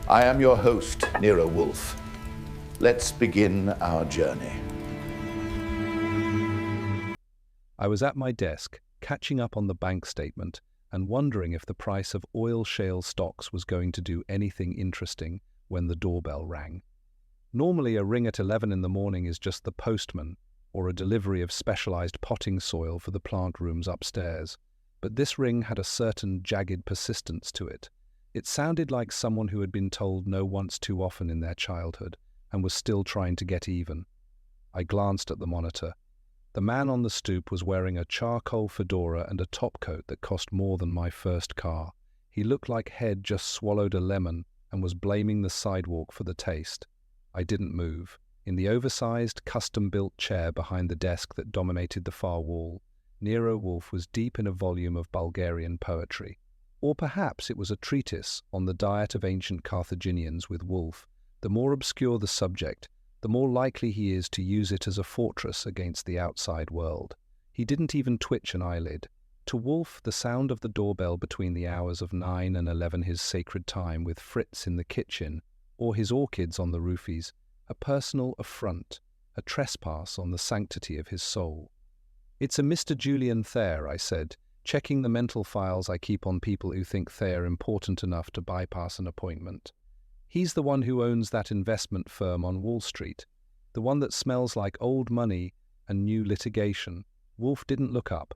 I am your host, Nero Wolfe. Let's begin our journey. I was at my desk, catching up on the bank statement and wondering if the price of oil shale stocks was going to do anything interesting when the doorbell rang. Normally, a ring at 11 in the morning is just the postman or a delivery of specialized potting soil for the plant rooms upstairs, but this ring had a certain jagged persistence to it. It sounded like someone who had been told no once too often in their childhood and was still trying to get even. I glanced at the monitor. The man on the stoop was wearing a charcoal fedora and a topcoat that cost more than my first car. He looked like he'd just swallowed a lemon and was blaming the sidewalk for the taste. I didn't move. In the oversized, custom-built chair behind the desk that dominated the far wall, Nero Wolfe was deep in a volume of Bulgarian poetry. Or perhaps it was a treatise on the diet of ancient Carthaginians with Wolfe. The more obscure the subject, the more likely he is to use it as a fortress against the outside world. He didn't even twitch an eyelid. To Wolfe, the sound of the doorbell between the hours of 9 and 11, his sacred time with Fritz in the kitchen, or his orchids on the roofies, a personal affront, a trespass on the sanctity of his soul. "It's a Mr. Julian Thayer," I said, checking the mental files I keep on people who think Thayer important enough to bypass an appointment. "He's the one who owns that investment firm on Wall Street, the one that smells like old money and new litigation." Wolfe didn't look up.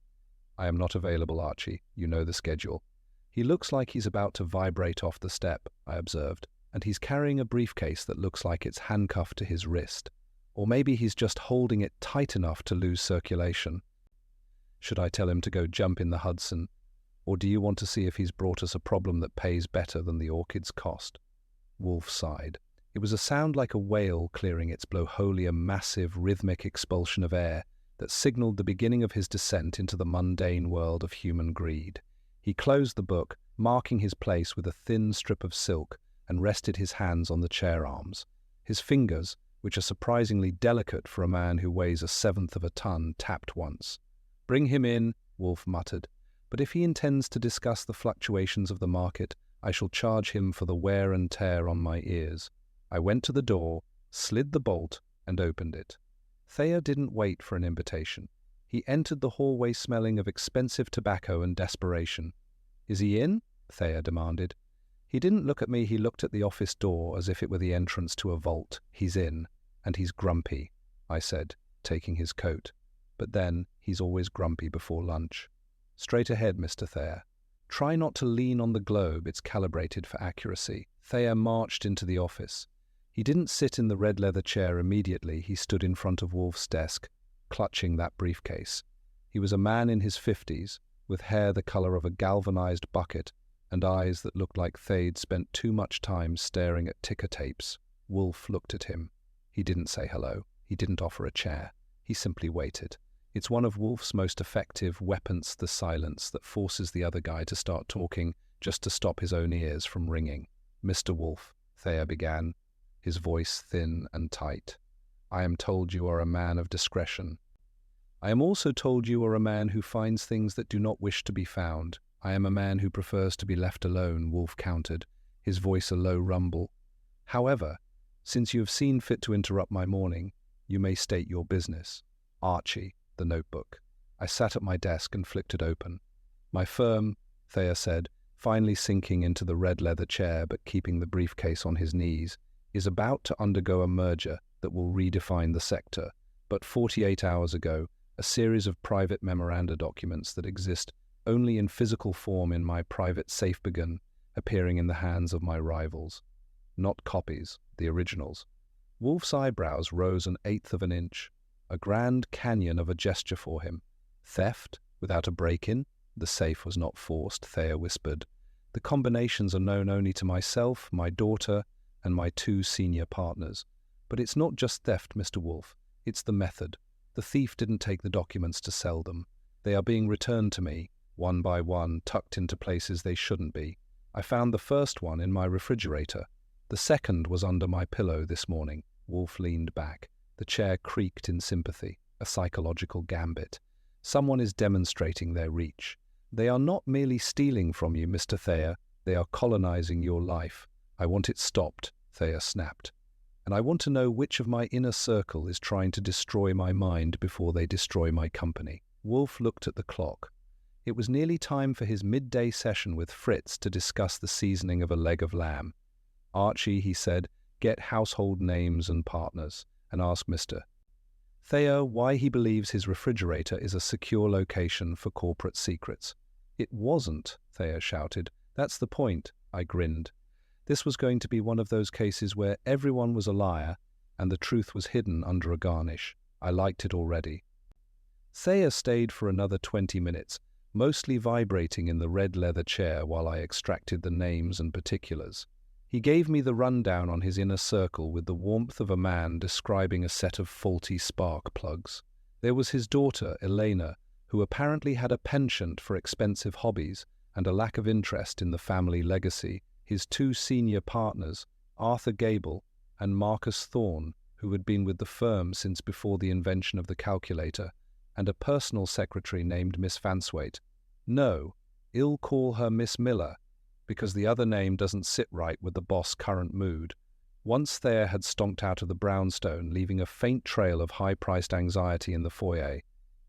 "I am not available, Archie. You know the schedule." "He looks like he's about to vibrate off the step," I observed, "and he's carrying a briefcase that looks like it's handcuffed to his wrist. Or maybe he's just holding it tight enough to lose circulation. Should I tell him to go jump in the Hudson? Or do you want to see if he's brought us a problem that pays better than the orchids cost?" Wolfe sighed. It was a sound like a whale clearing its blowhole, a massive, rhythmic expulsion of air that signaled the beginning of his descent into the mundane world of human greed. He closed the book, marking his place with a thin strip of silk, and rested his hands on the chair arms. His fingers, which are surprisingly delicate for a man who weighs 1/7 of a ton, tapped once. "Bring him in," Wolfe muttered. "But if he intends to discuss the fluctuations of the market, I shall charge him for the wear and tear on my ears." I went to the door, slid the bolt, and opened it. Thayer didn't wait for an invitation. He entered the hallway smelling of expensive tobacco and desperation. "Is he in?" Thayer demanded. He didn't look at me, he looked at the office door as if it were the entrance to a vault. "He's in, and he's grumpy," I said, taking his coat. "But then, he's always grumpy before lunch." "Straight ahead, Mr. Thayer. Try not to lean on the globe, it's calibrated for accuracy." Thayer marched into the office. He didn't sit in the red leather chair immediately. He stood in front of Wolfe's desk, clutching that briefcase. He was a man in his 50s, with hair the color of a galvanized bucket and eyes that looked like they'd spent too much time staring at ticker tapes. Wolfe looked at him. He didn't say hello. He didn't offer a chair. He simply waited. It's one of Wolfe's most effective weapons, the silence that forces the other guy to start talking just to stop his own ears from ringing. "Mr. Wolfe," Thayer began, his voice thin and tight, "I am told you are a man of discretion. I am also told you are a man who finds things that do not wish to be found. I am a man who prefers to be left alone," Wolfe countered, his voice a low rumble. "However, since you have seen fit to interrupt my morning, you may state your business." "Archie." The notebook. I sat at my desk and flicked it open. "My firm," Thayer said, finally sinking into the red leather chair but keeping the briefcase on his knees, "is about to undergo a merger that will redefine the sector. But 48 hours ago, a series of private memoranda documents that exist only in physical form in my private safe began appearing in the hands of my rivals. Not copies, the originals." Wolfe's eyebrows rose 1/8 of an inch. A grand canyon of a gesture for him. "Theft? Without a break-in?" "The safe was not forced," Thayer whispered. "The combinations are known only to myself, my daughter, and my 2 senior partners. But it's not just theft, Mr. Wolfe. It's the method. The thief didn't take the documents to sell them. They are being returned to me, one by one, tucked into places they shouldn't be. I found the first one in my refrigerator. The second was under my pillow this morning." Wolfe leaned back. The chair creaked in sympathy, a psychological gambit. "Someone is demonstrating their reach. They are not merely stealing from you, Mr. Thayer. They are colonizing your life. I want it stopped, Thayer snapped. And I want to know which of my inner circle is trying to destroy my mind before they destroy my company. Wolfe looked at the clock. It was nearly time for his midday session with Fritz to discuss the seasoning of a leg of lamb. Archie, he said, get household names and partners, and ask Mr. Thayer why he believes his refrigerator is a secure location for corporate secrets. It wasn't, Thayer shouted. That's the point, I grinned. This was going to be one of those cases where everyone was a liar and the truth was hidden under a garnish. I liked it already. Thayer stayed for another 20 minutes, mostly vibrating in the red leather chair while I extracted the names and particulars. He gave me the rundown on his inner circle with the warmth of a man describing a set of faulty spark plugs. There was his daughter, Elena, who apparently had a penchant for expensive hobbies and a lack of interest in the family legacy, his two senior partners, Arthur Gable and Marcus Thorne, who had been with the firm since before the invention of the calculator, and a personal secretary named Miss Vanswaite. No, I'll call her Miss Miller, because the other name doesn't sit right with the boss' current mood. Once Thayer had stomped out of the brownstone, leaving a faint trail of high-priced anxiety in the foyer,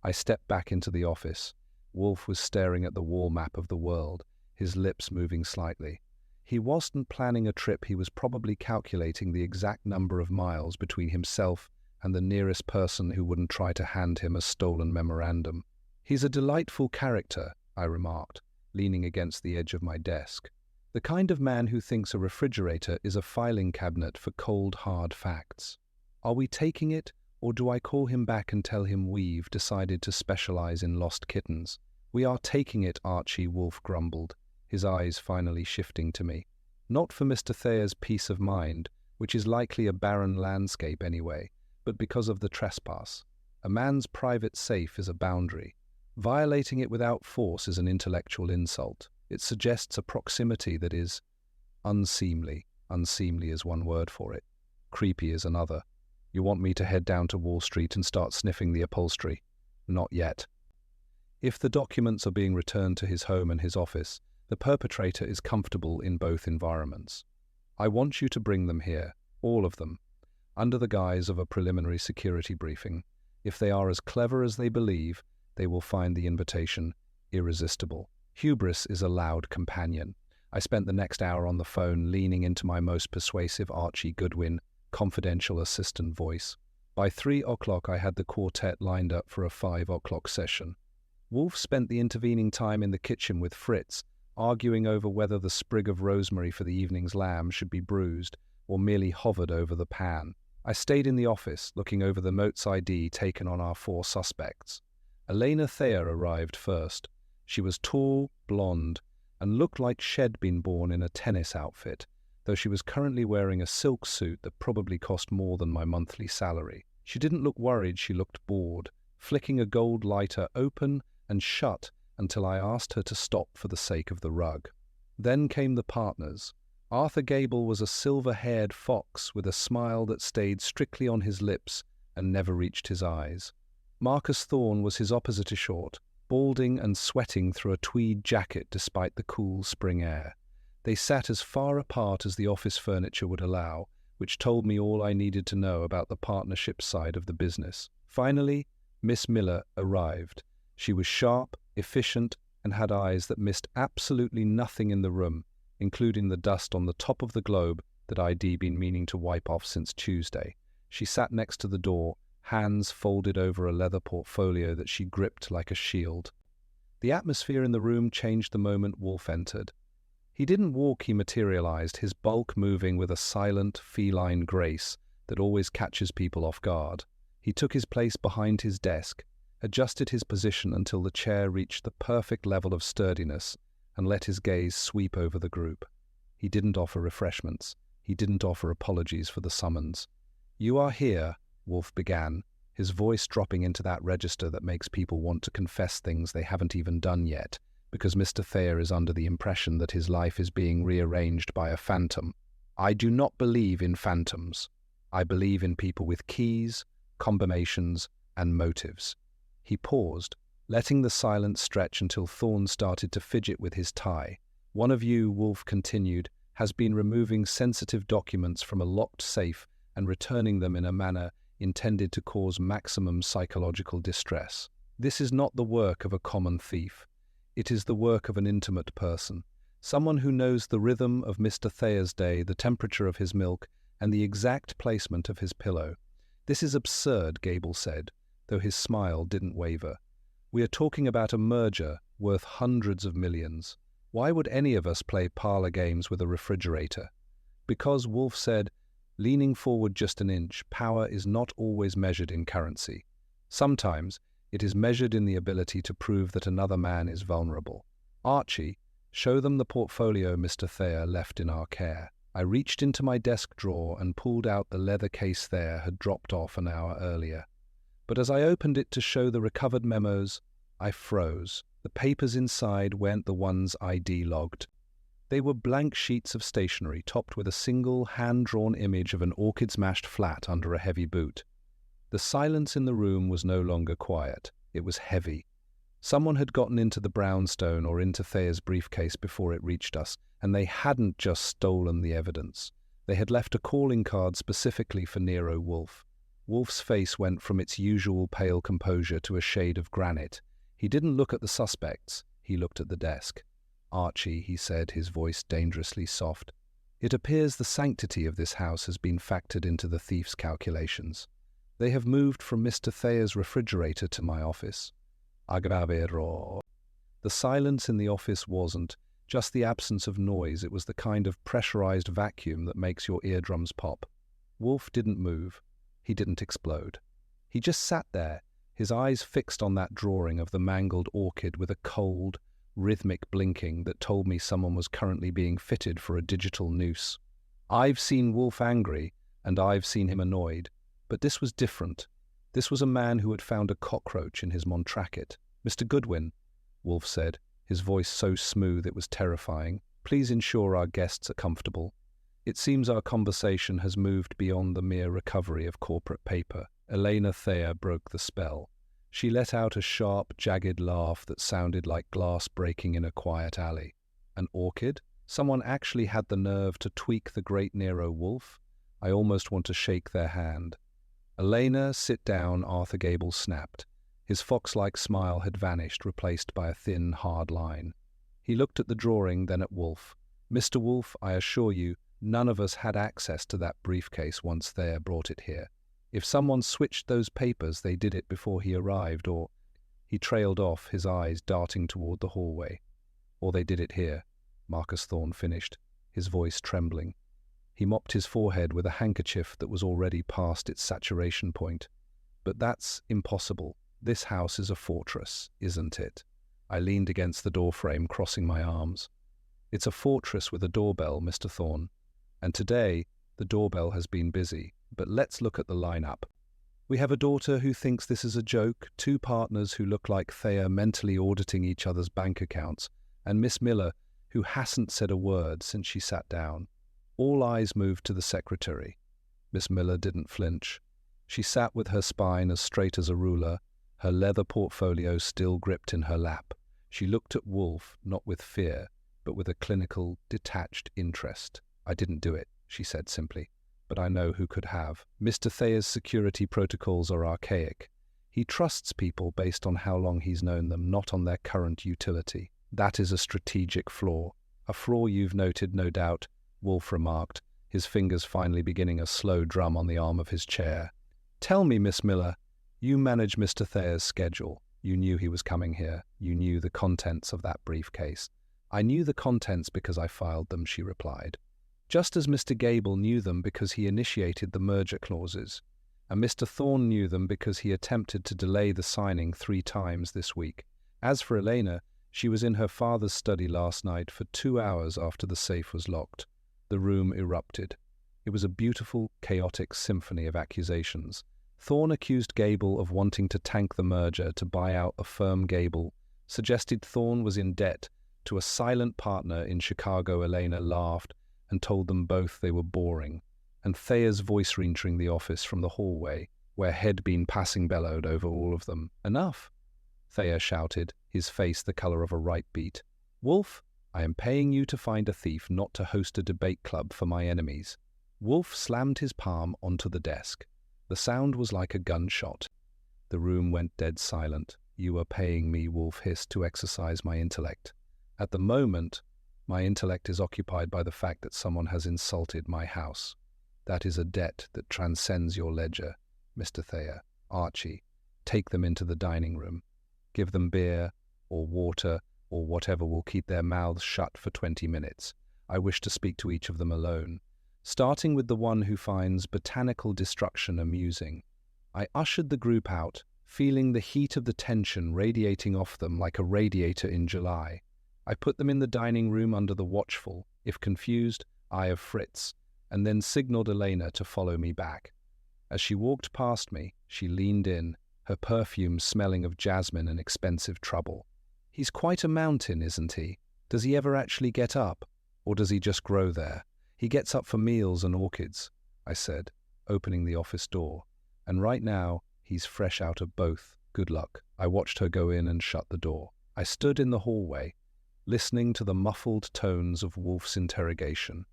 I stepped back into the office. Wolfe was staring at the wall map of the world, his lips moving slightly. He wasn't planning a trip, he was probably calculating the exact number of miles between himself and the nearest person who wouldn't try to hand him a stolen memorandum. He's a delightful character, I remarked, leaning against the edge of my desk. The kind of man who thinks a refrigerator is a filing cabinet for cold, hard facts. Are we taking it, or do I call him back and tell him we've decided to specialize in lost kittens? We are taking it, Archie, Wolfe grumbled, his eyes finally shifting to me. Not for Mr. Thayer's peace of mind, which is likely a barren landscape anyway, but because of the trespass. A man's private safe is a boundary. Violating it without force is an intellectual insult. It suggests a proximity that is unseemly. Unseemly is one word for it. Creepy is another. You want me to head down to Wall Street and start sniffing the upholstery? Not yet. If the documents are being returned to his home and his office, the perpetrator is comfortable in both environments. I want you to bring them here, all of them, under the guise of a preliminary security briefing. If they are as clever as they believe, they will find the invitation irresistible. Hubris is a loud companion. I spent the next hour on the phone leaning into my most persuasive Archie Goodwin, confidential assistant voice. By 3 o'clock I had the quartet lined up for a 5 o'clock session. Wolfe spent the intervening time in the kitchen with Fritz, arguing over whether the sprig of rosemary for the evening's lamb should be bruised or merely hovered over the pan. I stayed in the office, looking over the Moats ID taken on our 4 suspects. Elena Thayer arrived first. She was tall, blonde, and looked like she'd been born in a tennis outfit, though she was currently wearing a silk suit that probably cost more than my monthly salary. She didn't look worried, she looked bored, flicking a gold lighter open and shut until I asked her to stop for the sake of the rug. Then came the partners. Arthur Gable was a silver-haired fox with a smile that stayed strictly on his lips and never reached his eyes. Marcus Thorne was his opposite ashort, balding and sweating through a tweed jacket despite the cool spring air. They sat as far apart as the office furniture would allow, which told me all I needed to know about the partnership side of the business. Finally, Miss Miller arrived. She was sharp, efficient, and had eyes that missed absolutely nothing in the room, including the dust on the top of the globe that I'd been meaning to wipe off since Tuesday. She sat next to the door, hands folded over a leather portfolio that she gripped like a shield. The atmosphere in the room changed the moment Wolfe entered. He didn't walk, he materialized, his bulk moving with a silent, feline grace that always catches people off guard. He took his place behind his desk, adjusted his position until the chair reached the perfect level of sturdiness, and let his gaze sweep over the group. He didn't offer refreshments. He didn't offer apologies for the summons. "You are here," Wolfe began, his voice dropping into that register that makes people want to confess things they haven't even done yet, because Mr. Thayer is under the impression that his life is being rearranged by a phantom. "I do not believe in phantoms. I believe in people with keys, combinations, and motives." He paused, letting the silence stretch until Thorne started to fidget with his tie. "One of you," Wolfe continued, has been removing sensitive documents from a locked safe and returning them in a manner intended to cause maximum psychological distress. This is not the work of a common thief. It is the work of an intimate person, someone who knows the rhythm of Mr. Thayer's day, the temperature of his milk, and the exact placement of his pillow. This is absurd, Gable said, though his smile didn't waver. We are talking about a merger worth hundreds of millions. Why would any of us play parlor games with a refrigerator? Because, Wolfe said, leaning forward just an inch, power is not always measured in currency. Sometimes it is measured in the ability to prove that another man is vulnerable. Archie, show them the portfolio Mr. Thayer left in our care. I reached into my desk drawer and pulled out the leather case Thayer had dropped off an hour earlier. But as I opened it to show the recovered memos, I froze. The papers inside weren't the ones ID logged. They were blank sheets of stationery topped with a single hand-drawn image of an orchid-smashed flat under a heavy boot. The silence in the room was no longer quiet. It was heavy. Someone had gotten into the brownstone or into Thayer's briefcase before it reached us, and they hadn't just stolen the evidence. They had left a calling card specifically for Nero Wolfe. Wolfe's face went from its usual pale composure to a shade of granite. He didn't look at the suspects. He looked at the desk. Archie, he said, his voice dangerously soft. It appears the sanctity of this house has been factored into the thief's calculations. They have moved from Mr. Thayer's refrigerator to my office. Grave error. The silence in the office wasn't just the absence of noise. It was the kind of pressurized vacuum that makes your eardrums pop. Wolfe didn't move. He didn't explode. He just sat there, his eyes fixed on that drawing of the mangled orchid with a cold, rhythmic blinking that told me someone was currently being fitted for a digital noose. I've seen Wolfe angry, and I've seen him annoyed, but this was different. This was a man who had found a cockroach in his Montracket. Mr. Goodwin, Wolfe said, his voice so smooth it was terrifying, please ensure our guests are comfortable. It seems our conversation has moved beyond the mere recovery of corporate paper. Elena Thayer broke the spell. She let out a sharp, jagged laugh that sounded like glass breaking in a quiet alley. An orchid? Someone actually had the nerve to tweak the great Nero Wolfe? I almost want to shake their hand. Elena, sit down, Arthur Gable snapped. His fox-like smile had vanished, replaced by a thin, hard line. He looked at the drawing, then at Wolfe. Mr. Wolfe, I assure you, none of us had access to that briefcase once Thayer brought it here. If someone switched those papers, they did it before he arrived, or... He trailed off, his eyes darting toward the hallway. Or they did it here, Marcus Thorne finished, his voice trembling. He mopped his forehead with a handkerchief that was already past its saturation point. But that's impossible. This house is a fortress, isn't it? I leaned against the doorframe, crossing my arms. It's a fortress with a doorbell, Mr. Thorne. And today, the doorbell has been busy. But let's look at the lineup. We have a daughter who thinks this is a joke, two partners who look like Thayer mentally auditing each other's bank accounts, and Miss Miller, who hasn't said a word since she sat down. All eyes moved to the secretary. Miss Miller didn't flinch. She sat with her spine as straight as a ruler, her leather portfolio still gripped in her lap. She looked at Wolfe, not with fear, but with a clinical, detached interest. I didn't do it, she said simply, but I know who could have. Mr. Thayer's security protocols are archaic. He trusts people based on how long he's known them, not on their current utility. That is a strategic flaw. A flaw you've noted, no doubt, Wolfe remarked, his fingers finally beginning a slow drum on the arm of his chair. Tell me, Miss Miller, you manage Mr. Thayer's schedule. You knew he was coming here. You knew the contents of that briefcase. I knew the contents because I filed them, she replied. Just as Mr. Gable knew them because he initiated the merger clauses, and Mr. Thorne knew them because he attempted to delay the signing 3 times this week. As for Elena, she was in her father's study last night for 2 hours after the safe was locked. The room erupted. It was a beautiful, chaotic symphony of accusations. Thorne accused Gable of wanting to tank the merger to buy out a firm Gable, suggested Thorne was in debt to a silent partner in Chicago. Elena laughed and told them both they were boring, and Thayer's voice re-entering the office from the hallway, where head been passing bellowed over all of them. Enough, Thayer shouted, his face the color of a ripe beet. Wolfe, I am paying you to find a thief, not to host a debate club for my enemies." Wolfe slammed his palm onto the desk. The sound was like a gunshot. The room went dead silent. "You are paying me," Wolfe hissed, "to exercise my intellect. At the moment, my intellect is occupied by the fact that someone has insulted my house. That is a debt that transcends your ledger, Mr. Thayer. Archie, take them into the dining room. Give them beer or water or whatever will keep their mouths shut for 20 minutes. I wish to speak to each of them alone, starting with the one who finds botanical destruction amusing." I ushered the group out, feeling the heat of the tension radiating off them like a radiator in July. I put them in the dining room under the watchful, if confused, eye of Fritz, and then signaled Elena to follow me back. As she walked past me, she leaned in, her perfume smelling of jasmine and expensive trouble. "He's quite a mountain, isn't he? Does he ever actually get up? Or does he just grow there? He gets up for meals and orchids," I said, opening the office door. "And right now, he's fresh out of both. Good luck." I watched her go in and shut the door. I stood in the hallway, listening to the muffled tones of Wolfe's interrogation.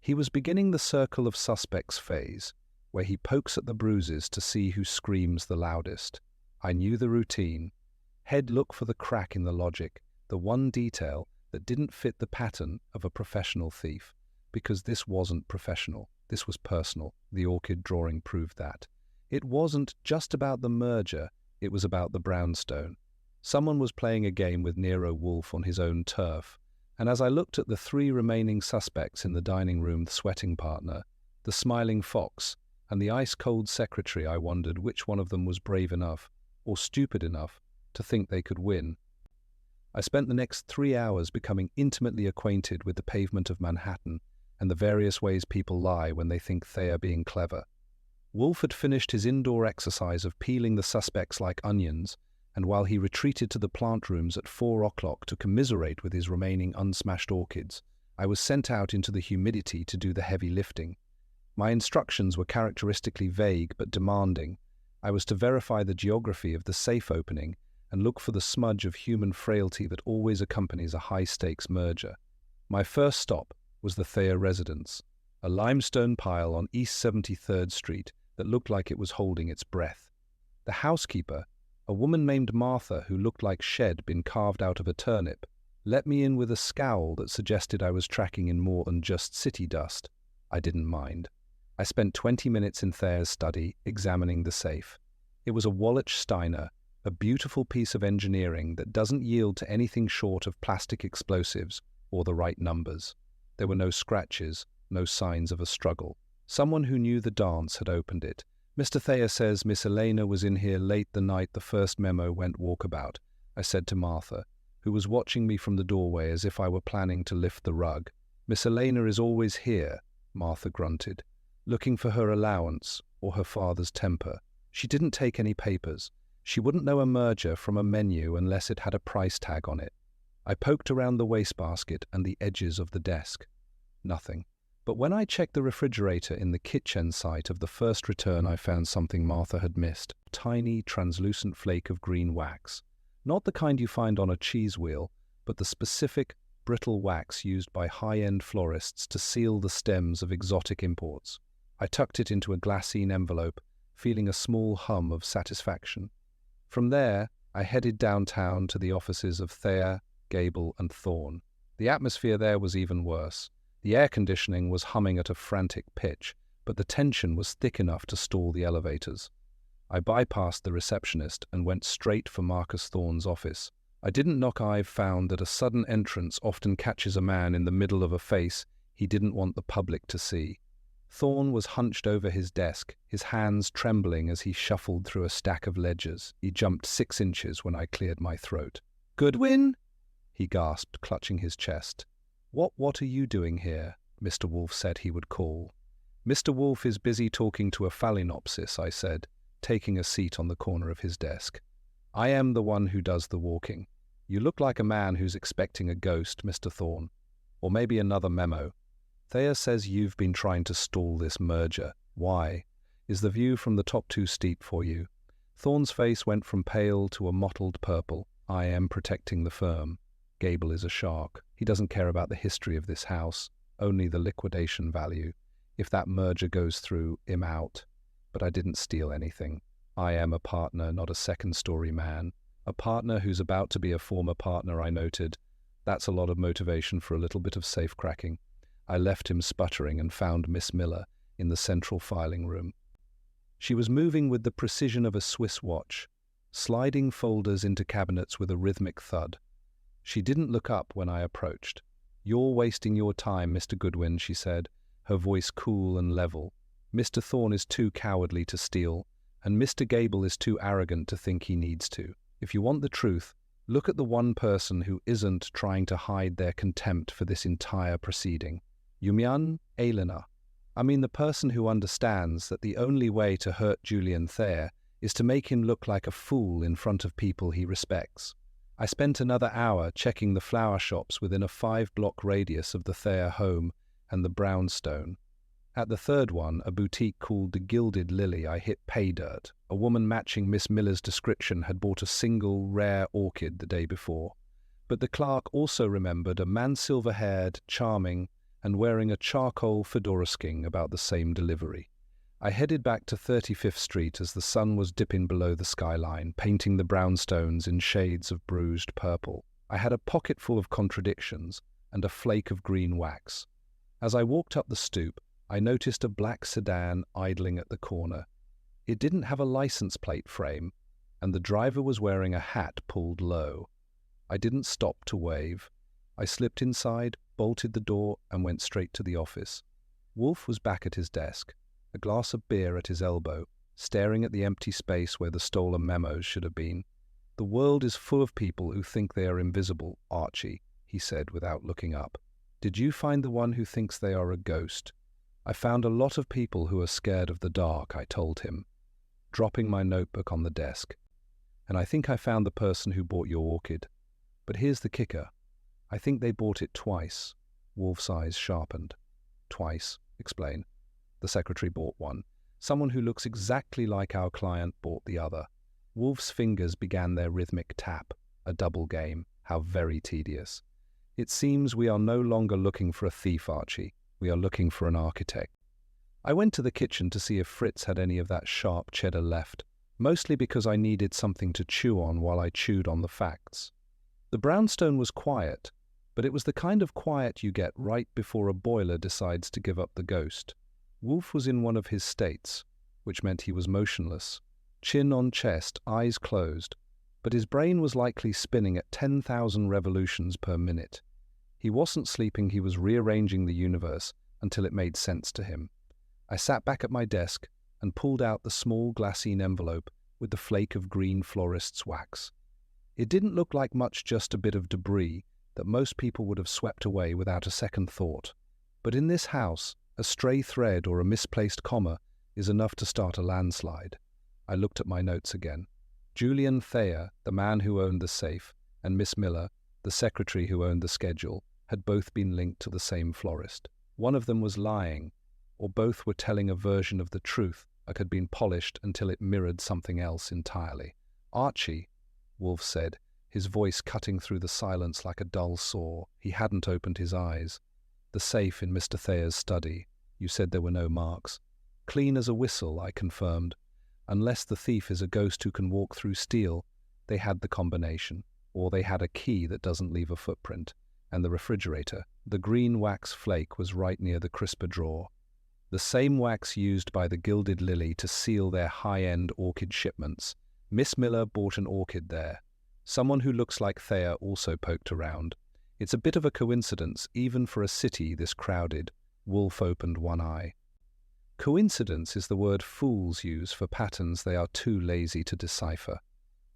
He was beginning the circle of suspects phase, where he pokes at the bruises to see who screams the loudest. I knew the routine. Head look for the crack in the logic, the one detail that didn't fit the pattern of a professional thief. Because this wasn't professional, this was personal. The orchid drawing proved that. It wasn't just about the merger, it was about the brownstone. Someone was playing a game with Nero Wolfe on his own turf, and as I looked at the 3 remaining suspects in the dining room, the sweating partner, the smiling fox, and the ice-cold secretary, I wondered which one of them was brave enough, or stupid enough, to think they could win. I spent the next 3 hours becoming intimately acquainted with the pavement of Manhattan and the various ways people lie when they think they are being clever. Wolfe had finished his indoor exercise of peeling the suspects like onions, and while he retreated to the plant rooms at 4 o'clock to commiserate with his remaining unsmashed orchids, I was sent out into the humidity to do the heavy lifting. My instructions were characteristically vague but demanding. I was to verify the geography of the safe opening and look for the smudge of human frailty that always accompanies a high-stakes merger. My first stop was the Thayer residence, a limestone pile on East 73rd Street that looked like it was holding its breath. The housekeeper, a woman named Martha who looked like she'd been carved out of a turnip, let me in with a scowl that suggested I was tracking in more than just city dust. I didn't mind. I spent 20 minutes in Thayer's study examining the safe. It was a Wallich Steiner, a beautiful piece of engineering that doesn't yield to anything short of plastic explosives or the right numbers. There were no scratches, no signs of a struggle. Someone who knew the dance had opened it. "Mr. Thayer says Miss Elena was in here late the night the first memo went walkabout," I said to Martha, who was watching me from the doorway as if I were planning to lift the rug. "Miss Elena is always here," Martha grunted, "looking for her allowance or her father's temper. She didn't take any papers. She wouldn't know a merger from a menu unless it had a price tag on it." I poked around the wastebasket and the edges of the desk. Nothing. But when I checked the refrigerator in the kitchen site of the first return, I found something Martha had missed. A tiny, translucent flake of green wax. Not the kind you find on a cheese wheel, but the specific, brittle wax used by high-end florists to seal the stems of exotic imports. I tucked it into a glassine envelope, feeling a small hum of satisfaction. From there, I headed downtown to the offices of Thayer, Gable, and Thorne. The atmosphere there was even worse. The air conditioning was humming at a frantic pitch, but the tension was thick enough to stall the elevators. I bypassed the receptionist and went straight for Marcus Thorne's office. I didn't knock. I've found that a sudden entrance often catches a man in the middle of a face he didn't want the public to see. Thorne was hunched over his desk, his hands trembling as he shuffled through a stack of ledgers. He jumped 6 inches when I cleared my throat. "Goodwin?" he gasped, clutching his chest. What are you doing here?" Mr. Wolfe said he would call. "Mr. Wolfe is busy talking to a phalaenopsis," I said, taking a seat on the corner of his desk. "I am the one who does the walking. You look like a man who's expecting a ghost, Mr. Thorne. Or maybe another memo. Thayer says you've been trying to stall this merger. Why? Is the view from the top too steep for you?" Thorne's face went from pale to a mottled purple. "I am protecting the firm." Gable is a shark. He doesn't care about the history of this house, only the liquidation value. If that merger goes through, I'm out. But I didn't steal anything. I am a partner, not a second-story man. A partner who's about to be a former partner, I noted. That's a lot of motivation for a little bit of safe-cracking. I left him sputtering and found Miss Miller in the central filing room. She was moving with the precision of a Swiss watch, sliding folders into cabinets with a rhythmic thud. She didn't look up when I approached. "You're wasting your time, Mr. Goodwin," she said, her voice cool and level. "Mr. Thorne is too cowardly to steal, and Mr. Gable is too arrogant to think he needs to. If you want the truth, look at the one person who isn't trying to hide their contempt for this entire proceeding. Yumian Elena. I mean the person who understands that the only way to hurt Julian Thayer is to make him look like a fool in front of people he respects. I spent another hour checking the flower shops within a 5-block radius of the Thayer home and the brownstone. At the third one, a boutique called the Gilded Lily, I hit pay dirt. A woman matching Miss Miller's description had bought a single rare orchid the day before. But the clerk also remembered a man silver-haired, charming, and wearing a charcoal fedora skin about the same delivery. I headed back to 35th Street as the sun was dipping below the skyline, painting the brownstones in shades of bruised purple. I had a pocket full of contradictions and a flake of green wax. As I walked up the stoop, I noticed a black sedan idling at the corner. It didn't have a license plate frame, and the driver was wearing a hat pulled low. I didn't stop to wave. I slipped inside, bolted the door, and went straight to the office. Wolfe was back at his desk, a glass of beer at his elbow, staring at the empty space where the stolen memos should have been. "The world is full of people who think they are invisible, Archie," he said without looking up. "Did you find the one who thinks they are a ghost?" "I found a lot of people who are scared of the dark," I told him, dropping my notebook on the desk. "And I think I found the person who bought your orchid. But here's the kicker. I think they bought it twice." Wolfe's eyes sharpened. "Twice? Explain." "The secretary bought one. Someone who looks exactly like our client bought the other." Wolfe's fingers began their rhythmic tap. A double game. How very tedious. "It seems we are no longer looking for a thief, Archie. We are looking for an architect." I went to the kitchen to see if Fritz had any of that sharp cheddar left, mostly because I needed something to chew on while I chewed on the facts. The brownstone was quiet, but it was the kind of quiet you get right before a boiler decides to give up the ghost. Wolfe was in one of his states, which meant he was motionless, chin on chest, eyes closed, but his brain was likely spinning at 10,000 revolutions per minute. He wasn't sleeping, he was rearranging the universe until it made sense to him. I sat back at my desk and pulled out the small glassine envelope with the flake of green florist's wax. It didn't look like much, just a bit of debris that most people would have swept away without a second thought. But in this house, a stray thread or a misplaced comma is enough to start a landslide. I looked at my notes again. Julian Thayer, the man who owned the safe, and Miss Miller, the secretary who owned the schedule, had both been linked to the same florist. One of them was lying, or both were telling a version of the truth that had been polished until it mirrored something else entirely. "Archie," Wolfe said, his voice cutting through the silence like a dull saw. He hadn't opened his eyes. "The safe in Mr. Thayer's study. You said there were no marks." "Clean as a whistle," I confirmed. "Unless the thief is a ghost who can walk through steel, they had the combination. Or they had a key that doesn't leave a footprint. And the refrigerator. The green wax flake was right near the crisper drawer. The same wax used by the Gilded Lily to seal their high-end orchid shipments. Miss Miller bought an orchid there. Someone who looks like Thayer also poked around. It's a bit of a coincidence, even for a city this crowded." Wolfe opened one eye. "Coincidence is the word fools use for patterns they are too lazy to decipher.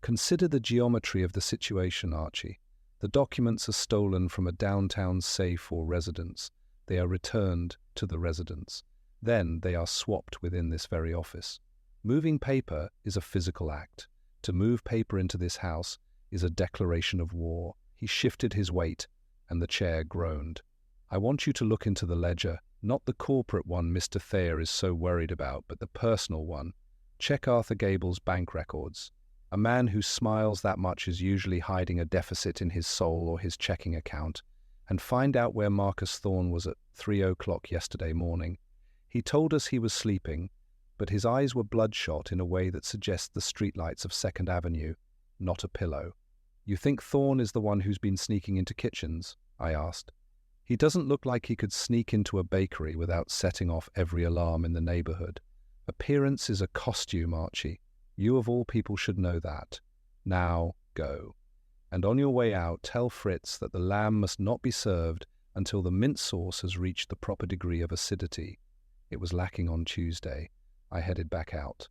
Consider the geometry of the situation, Archie. The documents are stolen from a downtown safe or residence. They are returned to the residence. Then they are swapped within this very office. Moving paper is a physical act. To move paper into this house is a declaration of war." He shifted his weight, and the chair groaned. "I want you to look into the ledger, not the corporate one Mr. Thayer is so worried about, but the personal one. Check Arthur Gable's bank records. A man who smiles that much is usually hiding a deficit in his soul or his checking account. And find out where Marcus Thorne was at 3 o'clock yesterday morning. He told us he was sleeping, but his eyes were bloodshot in a way that suggests the streetlights of 2nd Avenue, not a pillow. You think Thorne is the one who's been sneaking into kitchens? I asked. He doesn't look like he could sneak into a bakery without setting off every alarm in the neighborhood. Appearance is a costume, Archie. You of all people should know that. Now, go. And on your way out, tell Fritz that the lamb must not be served until the mint sauce has reached the proper degree of acidity. It was lacking on Tuesday. I headed back out.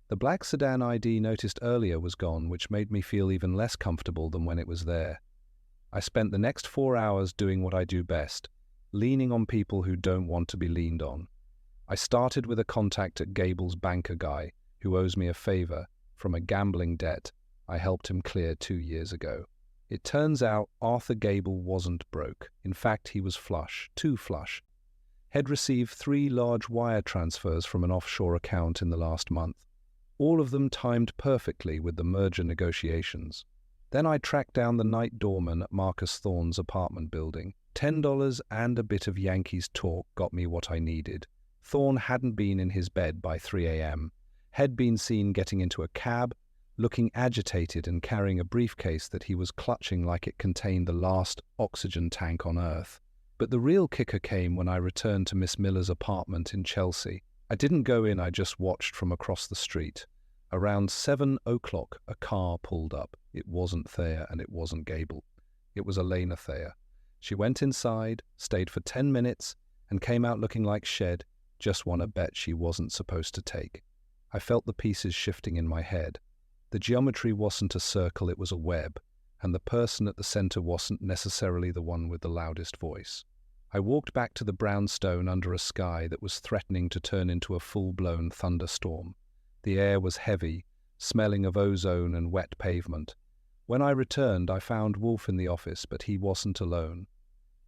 The black sedan ID noticed earlier was gone, which made me feel even less comfortable than when it was there. I spent the next 4 hours doing what I do best, leaning on people who don't want to be leaned on. I started with a contact at Gable's banker guy, who owes me a favor from a gambling debt I helped him clear 2 years ago. It turns out Arthur Gable wasn't broke. In fact, he was flush, too flush. Had received 3 large wire transfers from an offshore account in the last month, all of them timed perfectly with the merger negotiations. Then I tracked down the night doorman at Marcus Thorne's apartment building. $10 and a bit of Yankees talk got me what I needed. Thorne hadn't been in his bed by 3 a.m., had been seen getting into a cab, looking agitated and carrying a briefcase that he was clutching like it contained the last oxygen tank on Earth. But the real kicker came when I returned to Miss Miller's apartment in Chelsea. I didn't go in, I just watched from across the street. Around 7 o'clock, a car pulled up. It wasn't Thayer and it wasn't Gable. It was Elena Thayer. She went inside, stayed for 10 minutes, and came out looking like Shed. Just won a bet she wasn't supposed to take. I felt the pieces shifting in my head. The geometry wasn't a circle, it was a web, and the person at the center wasn't necessarily the one with the loudest voice. I walked back to the brownstone under a sky that was threatening to turn into a full-blown thunderstorm. The air was heavy, smelling of ozone and wet pavement. When I returned, I found Wolfe in the office, but he wasn't alone.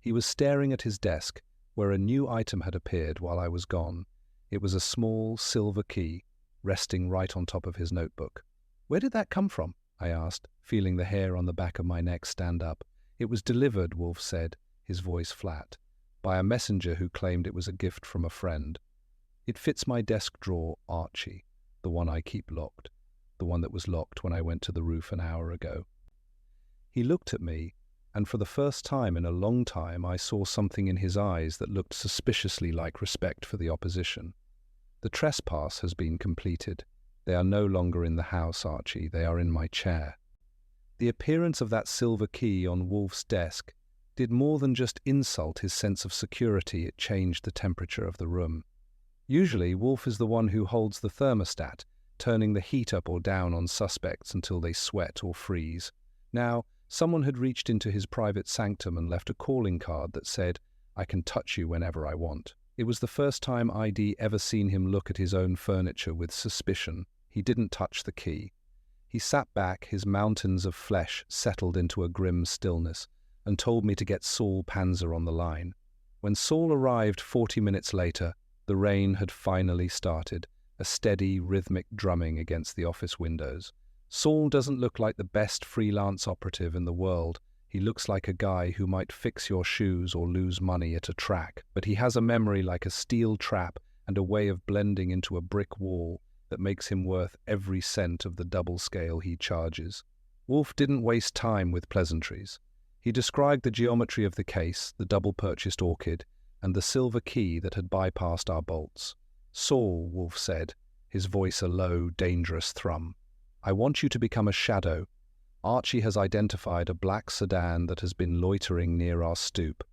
He was staring at his desk, where a new item had appeared while I was gone. It was a small silver key, resting right on top of his notebook. "Where did that come from?" I asked, feeling the hair on the back of my neck stand up. "It was delivered," Wolfe said, his voice flat, "by a messenger who claimed it was a gift from a friend. It fits my desk drawer, Archie, the one I keep locked, the one that was locked when I went to the roof an hour ago." He looked at me, and for the first time in a long time I saw something in his eyes that looked suspiciously like respect for the opposition. "The trespass has been completed. They are no longer in the house, Archie. They are in my chair." The appearance of that silver key on Wolfe's desk did more than just insult his sense of security, it changed the temperature of the room. Usually, Wolfe is the one who holds the thermostat, turning the heat up or down on suspects until they sweat or freeze. Now, someone had reached into his private sanctum and left a calling card that said, "I can touch you whenever I want." It was the first time I'd ever seen him look at his own furniture with suspicion. He didn't touch the key. He sat back, his mountains of flesh settled into a grim stillness, and told me to get Saul Panzer on the line. When Saul arrived 40 minutes later, the rain had finally started, a steady, rhythmic drumming against the office windows. Saul doesn't look like the best freelance operative in the world. He looks like a guy who might fix your shoes or lose money at a track, but he has a memory like a steel trap and a way of blending into a brick wall that makes him worth every cent of the double scale he charges. Wolfe didn't waste time with pleasantries. He described the geometry of the case, the double-purchased orchid, and the silver key that had bypassed our bolts. "Saul," Wolfe said, his voice a low, dangerous thrum, "I want you to become a shadow. Archie has identified a black sedan that has been loitering near our stoop.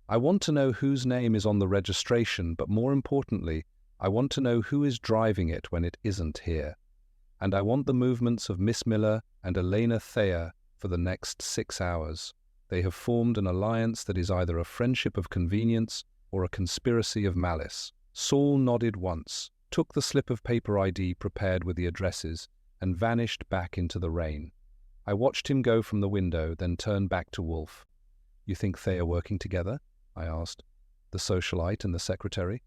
I want to know whose name is on the registration, but more importantly, I want to know who is driving it when it isn't here. And I want the movements of Miss Miller and Elena Thayer for the next 6 hours. They have formed an alliance that is either a friendship of convenience or a conspiracy of malice." Saul nodded once, took the slip of paper ID prepared with the addresses, and vanished back into the rain. I watched him go from the window, then turned back to Wolfe. "You think they are working together?" I asked. "The socialite and the secretary?"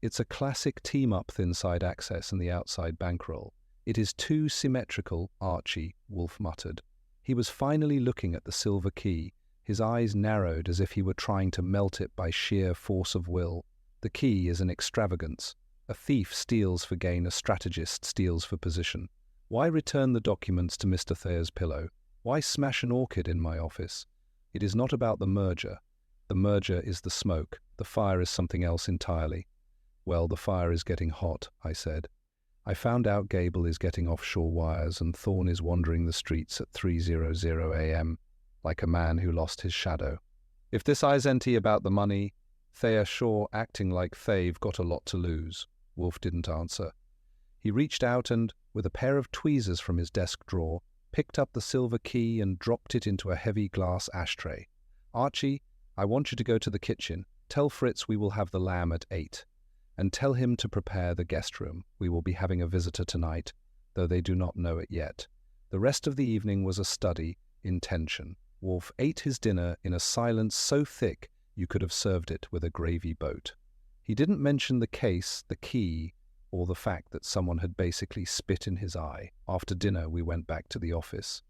"It's a classic team-up, inside access and the outside bankroll. "It is too symmetrical," Archie, Wolfe muttered. He was finally looking at the silver key, his eyes narrowed as if he were trying to melt it by sheer force of will. "The key is an extravagance. A thief steals for gain, a strategist steals for position. Why return the documents to Mr. Thayer's pillow? Why smash an orchid in my office? It is not about the merger. The merger is the smoke. The fire is something else entirely." "Well, the fire is getting hot," I said. "I found out Gable is getting offshore wires and Thorne is wandering the streets at 3:00 a.m. like a man who lost his shadow. If this isn't about the money, Thayer sure acting like they've got a lot to lose." Wolfe didn't answer. He reached out and, with a pair of tweezers from his desk drawer, picked up the silver key and dropped it into a heavy glass ashtray. "Archie, I want you to go to the kitchen. Tell Fritz we will have the lamb at 8. And tell him to prepare the guest room. We will be having a visitor tonight, though they do not know it yet." The rest of the evening was a study in tension. Wolfe ate his dinner in a silence so thick you could have served it with a gravy boat. He didn't mention the case, the key, or the fact that someone had basically spit in his eye. After dinner, we went back to the office.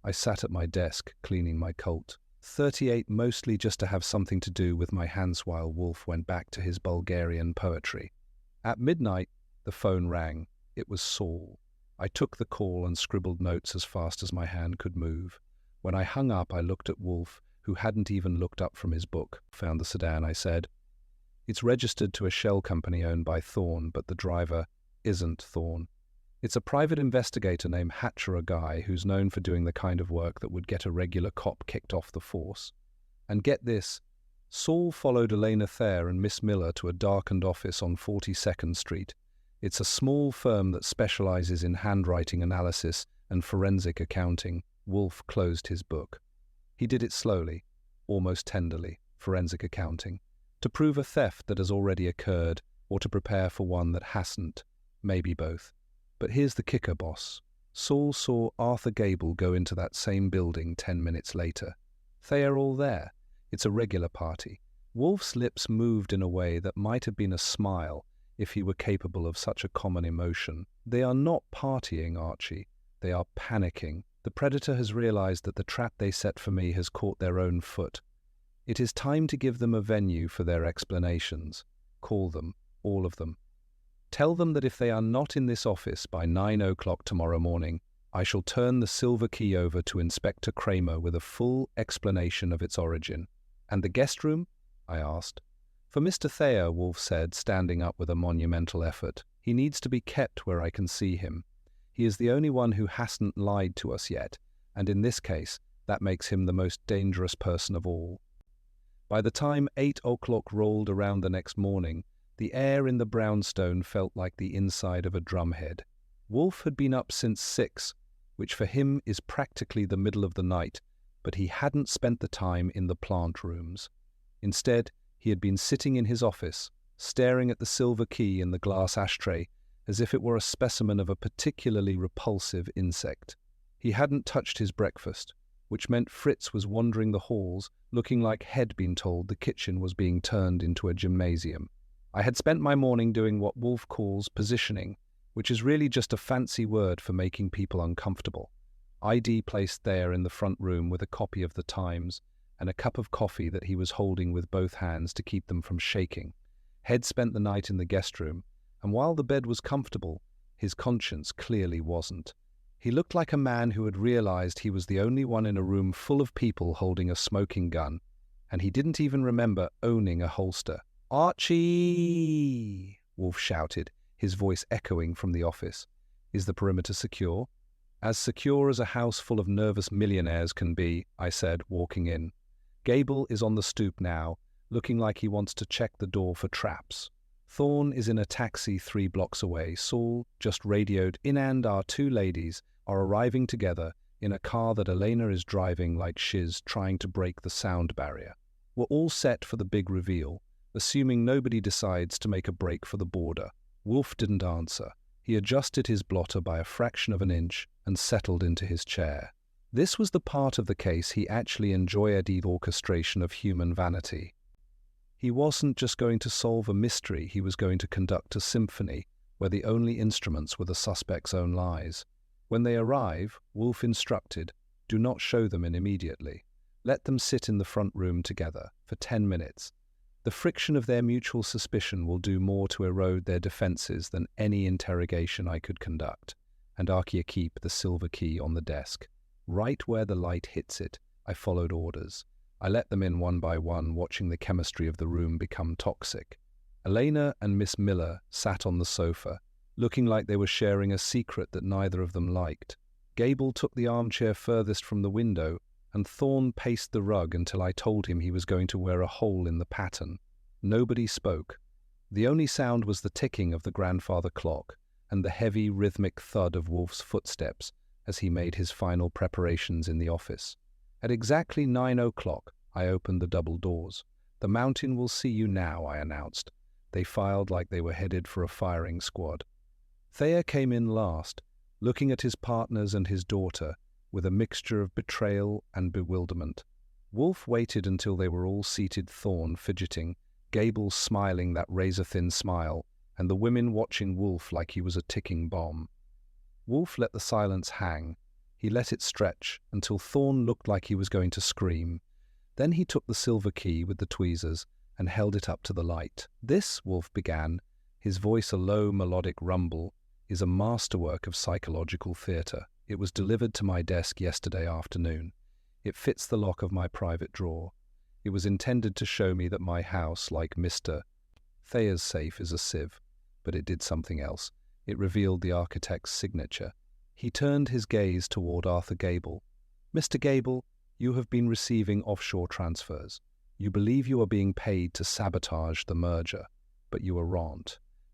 I sat at my desk, cleaning my Colt. 38, mostly just to have something to do with my hands while Wolfe went back to his Bulgarian poetry. At midnight, the phone rang. It was Saul. I took the call and scribbled notes as fast as my hand could move. When I hung up, I looked at Wolfe, who hadn't even looked up from his book. "Found the sedan," I said. "It's registered to a shell company owned by Thorne, but the driver isn't Thorne. It's a private investigator named Hatcher, a guy who's known for doing the kind of work that would get a regular cop kicked off the force. And get this, Saul followed Elena Thayer and Miss Miller to a darkened office on 42nd Street. It's a small firm that specializes in handwriting analysis and forensic accounting." Wolfe closed his book. He did it slowly, almost tenderly. Forensic accounting. To prove a theft that has already occurred, or to prepare for one that hasn't. Maybe both. But here's the kicker, boss. Saul saw Arthur Gable go into that same building 10 minutes later. They are all there. It's a regular party. Wolfe's lips moved in a way that might have been a smile if he were capable of such a common emotion. "They are not partying, Archie. They are panicking. The predator has realized that the trap they set for me has caught their own foot. It is time to give them a venue for their explanations. Call them, all of them. Tell them that if they are not in this office by 9 o'clock tomorrow morning, I shall turn the silver key over to Inspector Cramer with a full explanation of its origin." "And the guest room?" I asked. "For Mr. Thayer," Wolfe said, standing up with a monumental effort. "He needs to be kept where I can see him. He is the only one who hasn't lied to us yet, and in this case, that makes him the most dangerous person of all." By the time 8 o'clock rolled around the next morning, the air in the brownstone felt like the inside of a drumhead. Wolfe had been up since 6, which for him is practically the middle of the night, but he hadn't spent the time in the plant rooms. Instead, he had been sitting in his office, staring at the silver key in the glass ashtray, as if it were a specimen of a particularly repulsive insect. He hadn't touched his breakfast, which meant Fritz was wandering the halls, looking like he'd been told the kitchen was being turned into a gymnasium. I had spent my morning doing what Wolfe calls positioning, which is really just a fancy word for making people uncomfortable. ID placed there in the front room with a copy of the Times and a cup of coffee that he was holding with both hands to keep them from shaking. Head spent the night in the guest room, and while the bed was comfortable, his conscience clearly wasn't. He looked like a man who had realized he was the only one in a room full of people holding a smoking gun, and he didn't even remember owning a holster. "Archie!" Wolfe shouted, his voice echoing from the office. "Is the perimeter secure?" "As secure as a house full of nervous millionaires can be," I said, walking in. "Gable is on the stoop now, looking like he wants to check the door for traps. Thorne is in a taxi 3 blocks away. Saul just radioed in and our 2 ladies are arriving together in a car that Elena is driving like she's trying to break the sound barrier. We're all set for the big reveal, assuming nobody decides to make a break for the border." Wolfe didn't answer. He adjusted his blotter by a fraction of an inch and settled into his chair. This was the part of the case he actually enjoyed, the orchestration of human vanity. He wasn't just going to solve a mystery, he was going to conduct a symphony, where the only instruments were the suspect's own lies. When they arrive, Wolfe instructed, do not show them in immediately. Let them sit in the front room together for 10 minutes. The friction of their mutual suspicion will do more to erode their defenses than any interrogation I could conduct. And Archie keep the silver key on the desk. Right where the light hits it, I followed orders. I let them in one by one, watching the chemistry of the room become toxic. Elena and Miss Miller sat on the sofa, looking like they were sharing a secret that neither of them liked. Gable took the armchair furthest from the window, and Thorne paced the rug until I told him he was going to wear a hole in the pattern. Nobody spoke. The only sound was the ticking of the grandfather clock and the heavy, rhythmic thud of Wolfe's footsteps as he made his final preparations in the office. At exactly 9 o'clock, I opened the double doors. The Mountain will see you now, I announced. They filed like they were headed for a firing squad. Thayer came in last, looking at his partners and his daughter with a mixture of betrayal and bewilderment. Wolfe waited until they were all seated, Thorne fidgeting, Gable smiling that razor-thin smile, and the women watching Wolfe like he was a ticking bomb. Wolfe let the silence hang. He let it stretch until Thorne looked like he was going to scream. Then he took the silver key with the tweezers and held it up to the light. This, Wolfe began, his voice a low melodic rumble, is a masterwork of psychological theatre. It was delivered to my desk yesterday afternoon. It fits the lock of my private drawer. It was intended to show me that my house, like Mr. Thayer's safe, is a sieve, but it did something else. It revealed the architect's signature. He turned his gaze toward Arthur Gable. Mr. Gable, you have been receiving offshore transfers. You believe you are being paid to sabotage the merger, but you are wrong.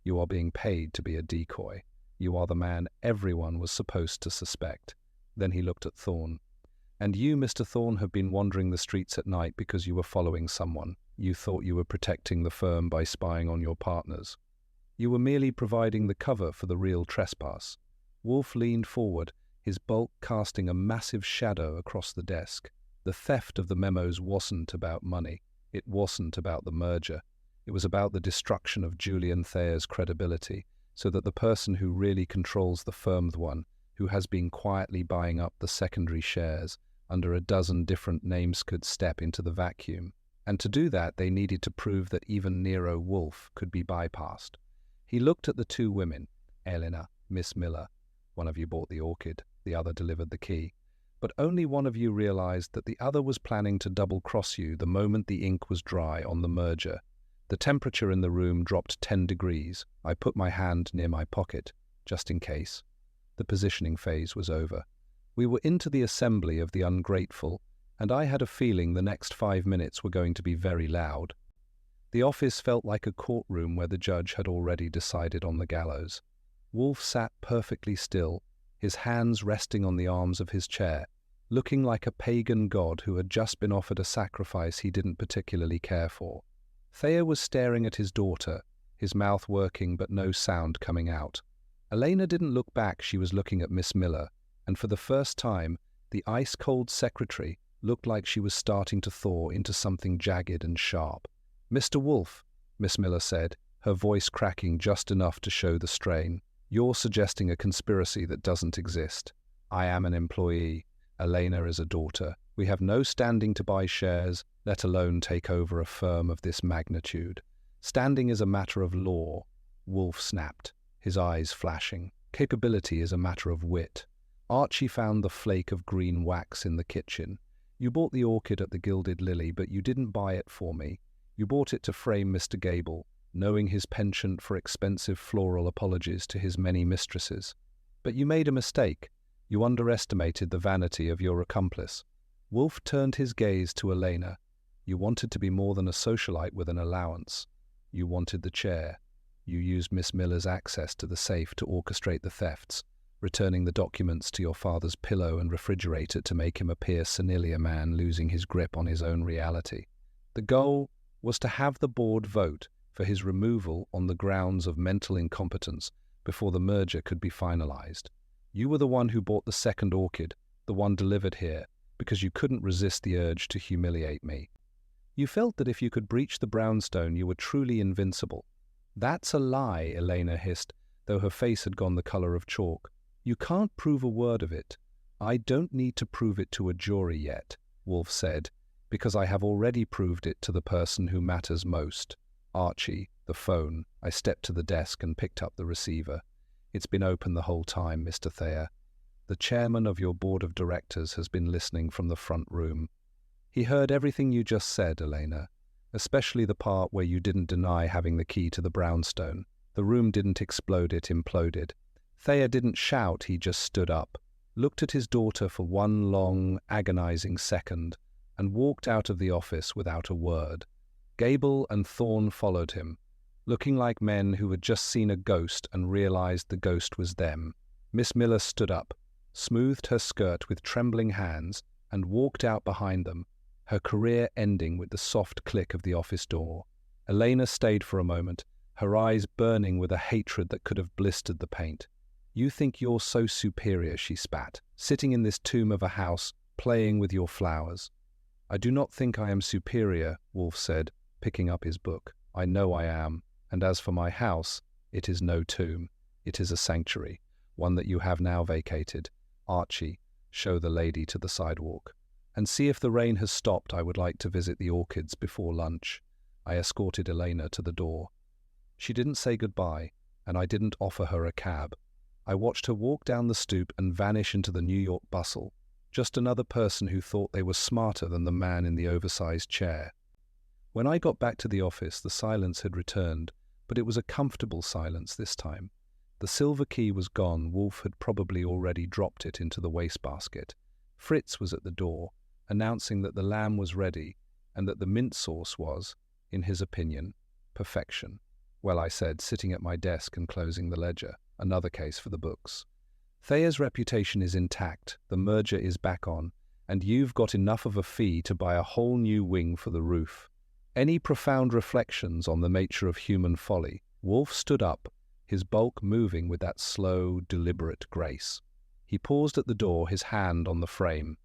You are being paid to be a decoy. You are the man everyone was supposed to suspect. Then he looked at Thorne. And you, Mr. Thorne, have been wandering the streets at night because you were following someone. You thought you were protecting the firm by spying on your partners. You were merely providing the cover for the real trespass. Wolfe leaned forward, his bulk casting a massive shadow across the desk. The theft of the memos wasn't about money. It wasn't about the merger. It was about the destruction of Julian Thayer's credibility, so that the person who really controls the firm, the one who has been quietly buying up the secondary shares under a dozen different names, could step into the vacuum. And to do that, they needed to prove that even Nero Wolfe could be bypassed. He looked at the two women, Elena, Miss Miller. One of you bought the orchid, the other delivered the key. But only one of you realized that the other was planning to double-cross you the moment the ink was dry on the merger. The temperature in the room dropped 10 degrees. I put my hand near my pocket, just in case. The positioning phase was over. We were into the assembly of the ungrateful, and I had a feeling the next 5 minutes were going to be very loud. The office felt like a courtroom where the judge had already decided on the gallows. Wolfe sat perfectly still, his hands resting on the arms of his chair, looking like a pagan god who had just been offered a sacrifice he didn't particularly care for. Thayer was staring at his daughter, his mouth working but no sound coming out. Elena didn't look back, she was looking at Miss Miller, and for the first time, the ice-cold secretary looked like she was starting to thaw into something jagged and sharp. "Mr. Wolfe," Miss Miller said, her voice cracking just enough to show the strain. "You're suggesting a conspiracy that doesn't exist. I am an employee. Elena is a daughter. We have no standing to buy shares, let alone take over a firm of this magnitude. Standing is a matter of law." Wolfe snapped, his eyes flashing. "Capability is a matter of wit. Archie found the flake of green wax in the kitchen. You bought the orchid at the Gilded Lily, but you didn't buy it for me. You bought it to frame Mr. Gable, knowing his penchant for expensive floral apologies to his many mistresses. But you made a mistake. You underestimated the vanity of your accomplice." Wolfe turned his gaze to Elena. "You wanted to be more than a socialite with an allowance. You wanted the chair. You used Miss Miller's access to the safe to orchestrate the thefts, returning the documents to your father's pillow and refrigerator to make him appear senilely a man losing his grip on his own reality. The goal was to have the board vote for his removal on the grounds of mental incompetence before the merger could be finalized. You were the one who bought the second orchid, the one delivered here, because you couldn't resist the urge to humiliate me. You felt that if you could breach the brownstone, you were truly invincible." "That's a lie," Elena hissed. though her face had gone the color of chalk. "You can't prove a word of it." "I don't need to prove it to a jury yet," Wolfe said, "because I have already proved it to the person who matters most. Archie, the phone." I stepped to the desk and picked up the receiver. "It's been open the whole time, Mr. Thayer. The chairman of your board of directors has been listening from the front room. He heard everything you just said, Elena, especially the part where you didn't deny having the key to the brownstone. The room didn't explode, it imploded." Thayer didn't shout, he just stood up, looked at his daughter for one long, agonizing second, and walked out of the office without a word. Gable and Thorne followed him, looking like men who had just seen a ghost and realized the ghost was them. Miss Miller stood up, smoothed her skirt with trembling hands, and walked out behind them, her career ending with the soft click of the office door. Elena stayed for a moment, her eyes burning with a hatred that could have blistered the paint. "You think you're so superior," she spat, "sitting in this tomb of a house, playing with your flowers." "I do not think I am superior," Wolfe said, picking up his book. "I know I am, and as for my house, it is no tomb. It is a sanctuary, one that you have now vacated. Archie, show the lady to the sidewalk. And see if the rain has stopped. I would like to visit the orchids before lunch." I escorted Elena to the door. She didn't say goodbye, and I didn't offer her a cab. I watched her walk down the stoop and vanish into the New York bustle, just another person who thought they were smarter than the man in the oversized chair. When I got back to the office, the silence had returned, but it was a comfortable silence this time. The silver key was gone. Wolfe had probably already dropped it into the wastebasket. Fritz was at the door, announcing that the lamb was ready and that the mint sauce was, in his opinion, perfection. "Well," I said, sitting at my desk and closing the ledger, "another case for the books. Thayer's reputation is intact, the merger is back on, and you've got enough of a fee to buy a whole new wing for the roof. Any profound reflections on the nature of human folly?" Wolfe stood up, his bulk moving with that slow, deliberate grace. He paused at the door, his hand on the frame.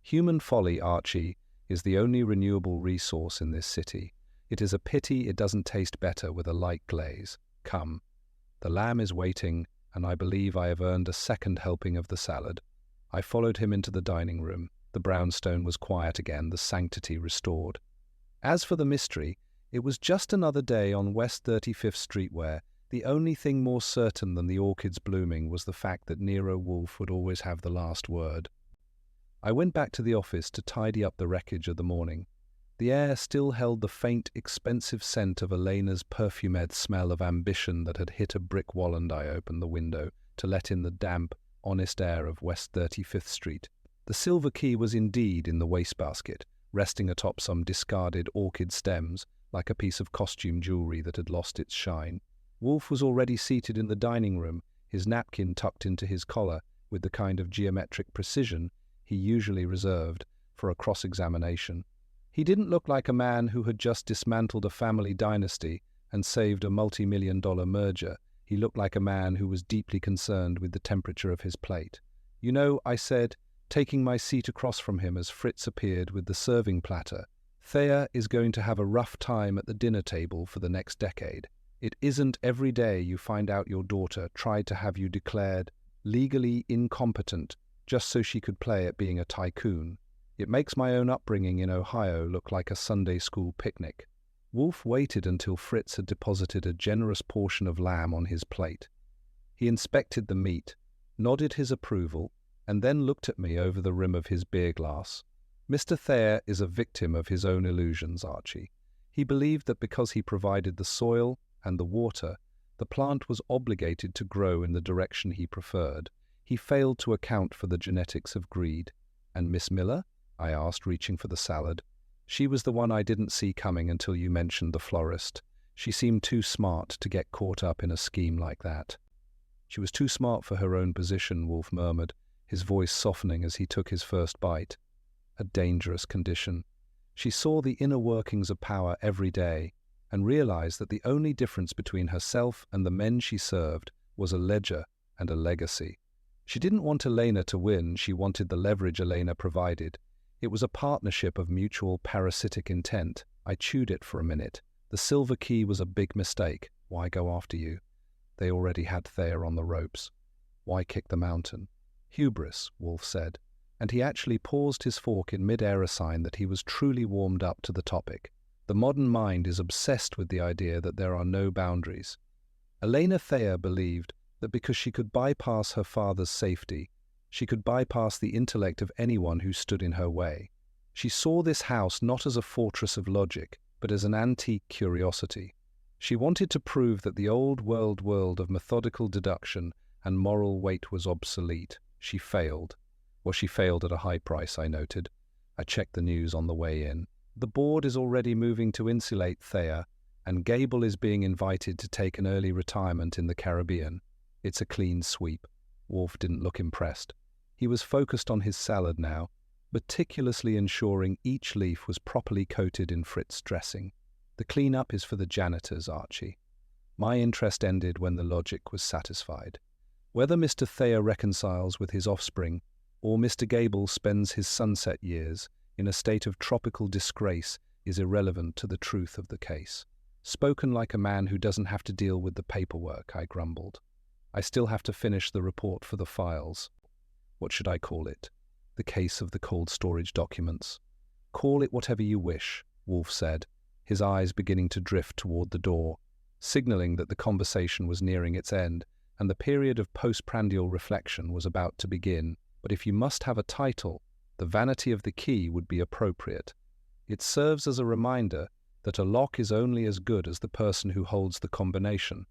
"Human folly, Archie, is the only renewable resource in this city. It is a pity it doesn't taste better with a light glaze. Come. The lamb is waiting, and I believe I have earned a second helping of the salad." I followed him into the dining room. The brownstone was quiet again, the sanctity restored. As for the mystery, it was just another day on West 35th Street where the only thing more certain than the orchids blooming was the fact that Nero Wolfe would always have the last word. I went back to the office to tidy up the wreckage of the morning. The air still held the faint, expensive scent of Elena's perfumed smell of ambition that had hit a brick wall, and I opened the window to let in the damp, honest air of West 35th Street. The silver key was indeed in the wastebasket, resting atop some discarded orchid stems, like a piece of costume jewelry that had lost its shine. Wolfe was already seated in the dining room, his napkin tucked into his collar with the kind of geometric precision he usually reserved for a cross-examination. He didn't look like a man who had just dismantled a family dynasty and saved a multi-million-dollar merger. He looked like a man who was deeply concerned with the temperature of his plate. "You know," I said, taking my seat across from him as Fritz appeared with the serving platter, "Thayer is going to have a rough time at the dinner table for the next decade. It isn't every day you find out your daughter tried to have you declared legally incompetent just so she could play at being a tycoon. It makes my own upbringing in Ohio look like a Sunday school picnic." Wolfe waited until Fritz had deposited a generous portion of lamb on his plate. He inspected the meat, nodded his approval, and then looked at me over the rim of his beer glass. "Mr. Thayer is a victim of his own illusions, Archie. He believed that because he provided the soil and the water, the plant was obligated to grow in the direction he preferred. He failed to account for the genetics of greed." "And Miss Miller?" I asked, reaching for the salad. "She was the one I didn't see coming until you mentioned the florist. She seemed too smart to get caught up in a scheme like that." "She was too smart for her own position," Wolfe murmured, his voice softening as he took his first bite. "A dangerous condition. She saw the inner workings of power every day and realized that the only difference between herself and the men she served was a ledger and a legacy. She didn't want Elena to win, she wanted the leverage Elena provided. It was a partnership of mutual parasitic intent. I chewed it for a minute. The silver key was a big mistake. Why go after you? They already had Thea on the ropes. Why kick the mountain? Hubris, Wolfe said, and he actually paused his fork in mid-air, a sign that he was truly warmed up to the topic. The modern mind is obsessed with the idea that there are no boundaries. Elena Thayer believed that because she could bypass her father's safety, she could bypass the intellect of anyone who stood in her way. She saw this house not as a fortress of logic, but as an antique curiosity. She wanted to prove that the old world of methodical deduction and moral weight was obsolete. She failed. Well, she failed at a high price, I noted. I checked the news on the way in. The board is already moving to insulate Thayer, and Gable is being invited to take an early retirement in the Caribbean. It's a clean sweep. Wolfe didn't look impressed. He was focused on his salad now, meticulously ensuring each leaf was properly coated in Fritz dressing. The clean-up is for the janitors, Archie. My interest ended when the logic was satisfied. Whether Mr. Thayer reconciles with his offspring, or Mr. Gable spends his sunset years in a state of tropical disgrace, is irrelevant to the truth of the case. Spoken like a man who doesn't have to deal with the paperwork, I grumbled. I still have to finish the report for the files. What should I call it? The case of the cold storage documents. Call it whatever you wish, Wolfe said, his eyes beginning to drift toward the door, signaling that the conversation was nearing its end and the period of postprandial reflection was about to begin. But if you must have a title, The Vanity of the Key would be appropriate. It serves as a reminder that a lock is only as good as the person who holds the combination,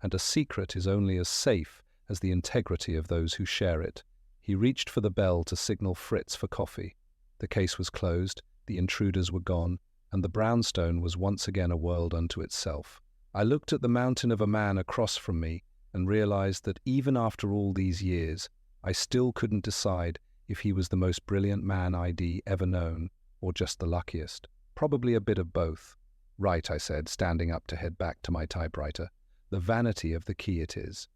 and a secret is only as safe as the integrity of those who share it. He reached for the bell to signal Fritz for coffee. The case was closed, the intruders were gone, and the brownstone was once again a world unto itself. I looked at the mountain of a man across from me and realized that even after all these years, I still couldn't decide if he was the most brilliant man I'd ever known, or just the luckiest. Probably a bit of both. Right, I said, standing up to head back to my typewriter. The vanity of the key it is.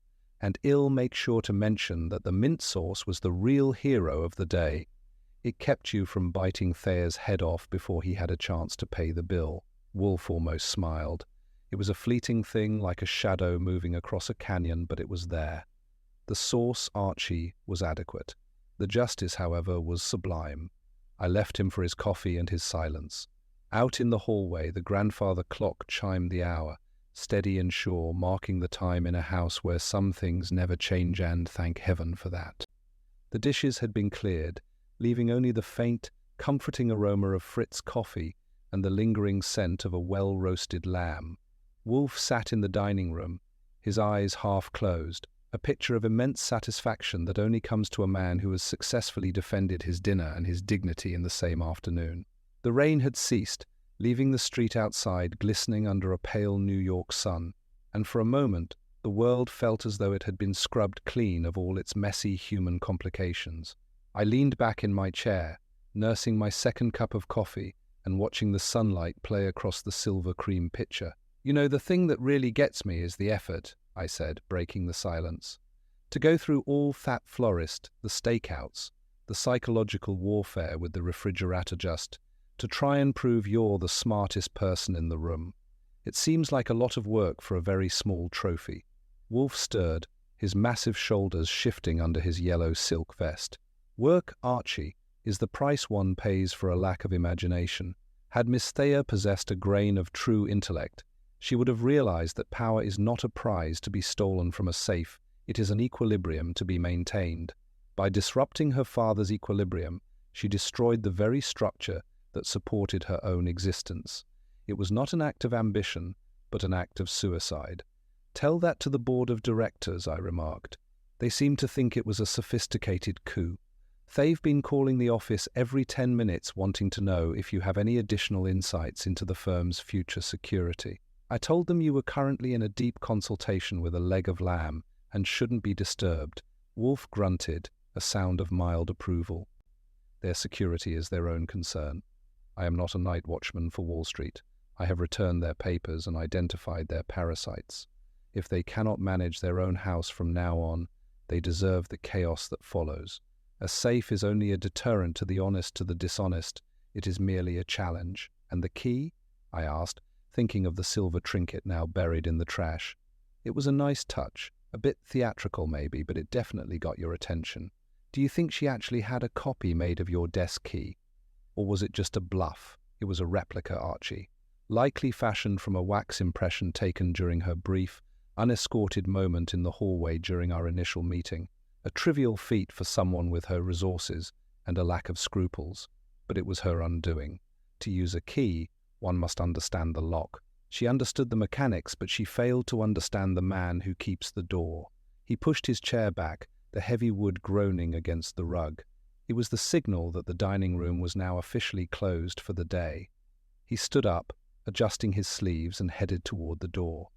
And I'll make sure to mention that the mint sauce was the real hero of the day. It kept you from biting Thayer's head off before he had a chance to pay the bill. Wolfe almost smiled. It was a fleeting thing, like a shadow moving across a canyon, but it was there. The sauce, Archie, was adequate. The justice, however, was sublime. I left him for his coffee and his silence. Out in the hallway, the grandfather clock chimed the hour, steady and sure, marking the time in a house where some things never change, and thank heaven for that. The dishes had been cleared, leaving only the faint, comforting aroma of Fritz coffee and the lingering scent of a well-roasted lamb. Wolfe sat in the dining room, his eyes half closed, a picture of immense satisfaction that only comes to a man who has successfully defended his dinner and his dignity in the same afternoon. The rain had ceased, leaving the street outside glistening under a pale New York sun, and for a moment the world felt as though it had been scrubbed clean of all its messy human complications. I leaned back in my chair, nursing my second cup of coffee and watching the sunlight play across the silver cream pitcher. You know, the thing that really gets me is the effort, I said, breaking the silence. To go through all that florist, the stakeouts, the psychological warfare with the refrigerator just, to try and prove you're the smartest person in the room. It seems like a lot of work for a very small trophy. Wolfe stirred, his massive shoulders shifting under his yellow silk vest. Work, Archie, is the price one pays for a lack of imagination. Had Miss Thayer possessed a grain of true intellect, she would have realized that power is not a prize to be stolen from a safe, it is an equilibrium to be maintained. By disrupting her father's equilibrium, she destroyed the very structure that supported her own existence. It was not an act of ambition, but an act of suicide. Tell that to the board of directors, I remarked. They seem to think it was a sophisticated coup. They've been calling the office every 10 minutes wanting to know if you have any additional insights into the firm's future security. I told them you were currently in a deep consultation with a leg of lamb and shouldn't be disturbed. Wolfe grunted, a sound of mild approval. Their security is their own concern. I am not a night watchman for Wall Street. I have returned their papers and identified their parasites. If they cannot manage their own house from now on, they deserve the chaos that follows. A safe is only a deterrent to the honest to the dishonest. It is merely a challenge. And the key? I asked, thinking of the silver trinket now buried in the trash. It was a nice touch, a bit theatrical maybe, but it definitely got your attention. Do you think she actually had a copy made of your desk key? Or was it just a bluff? It was a replica, Archie. Likely fashioned from a wax impression taken during her brief, unescorted moment in the hallway during our initial meeting. A trivial feat for someone with her resources and a lack of scruples, but it was her undoing. To use a key, one must understand the lock. She understood the mechanics, but she failed to understand the man who keeps the door. He pushed his chair back, the heavy wood groaning against the rug. It was the signal that the dining room was now officially closed for the day. He stood up, adjusting his sleeves, and headed toward the door.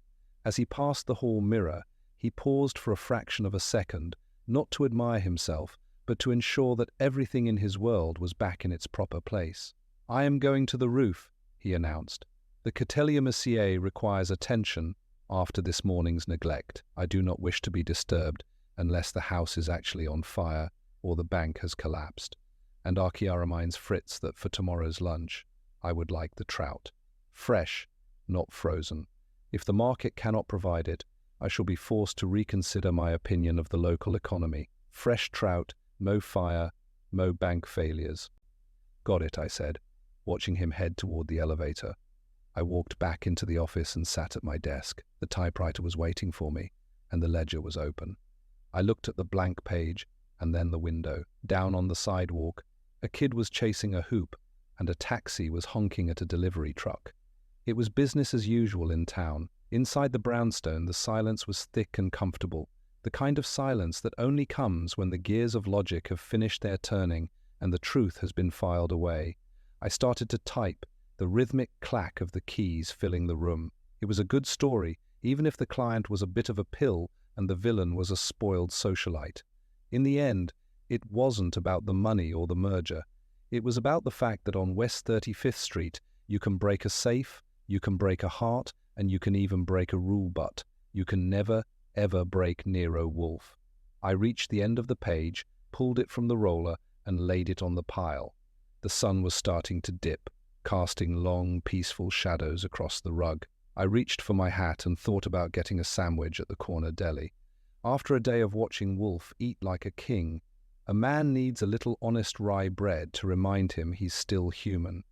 As he passed the hall mirror, he paused for a fraction of a second, not to admire himself, but to ensure that everything in his world was back in its proper place. "I am going to the roof," he announced. "The Catelier Messier requires attention after this morning's neglect. I do not wish to be disturbed unless the house is actually on fire or the bank has collapsed. And Archie reminds Fritz that for tomorrow's lunch, I would like the trout. Fresh, not frozen. If the market cannot provide it, I shall be forced to reconsider my opinion of the local economy. Fresh trout, no fire, no bank failures." "Got it," I said, watching him head toward the elevator. I walked back into the office and sat at my desk. The typewriter was waiting for me, and the ledger was open. I looked at the blank page, and then the window. Down on the sidewalk, a kid was chasing a hoop, and a taxi was honking at a delivery truck. It was business as usual in town. Inside the brownstone, the silence was thick and comfortable, the kind of silence that only comes when the gears of logic have finished their turning and the truth has been filed away. I started to type, the rhythmic clack of the keys filling the room. It was a good story, even if the client was a bit of a pill and the villain was a spoiled socialite. In the end, it wasn't about the money or the merger. It was about the fact that on West 35th Street, you can break a safe, you can break a heart, and you can even break a rule, but you can never, ever break Nero Wolfe. I reached the end of the page, pulled it from the roller, and laid it on the pile. The sun was starting to dip, casting long, peaceful shadows across the rug. I reached for my hat and thought about getting a sandwich at the corner deli. After a day of watching Wolfe eat like a king, a man needs a little honest rye bread to remind him he's still human.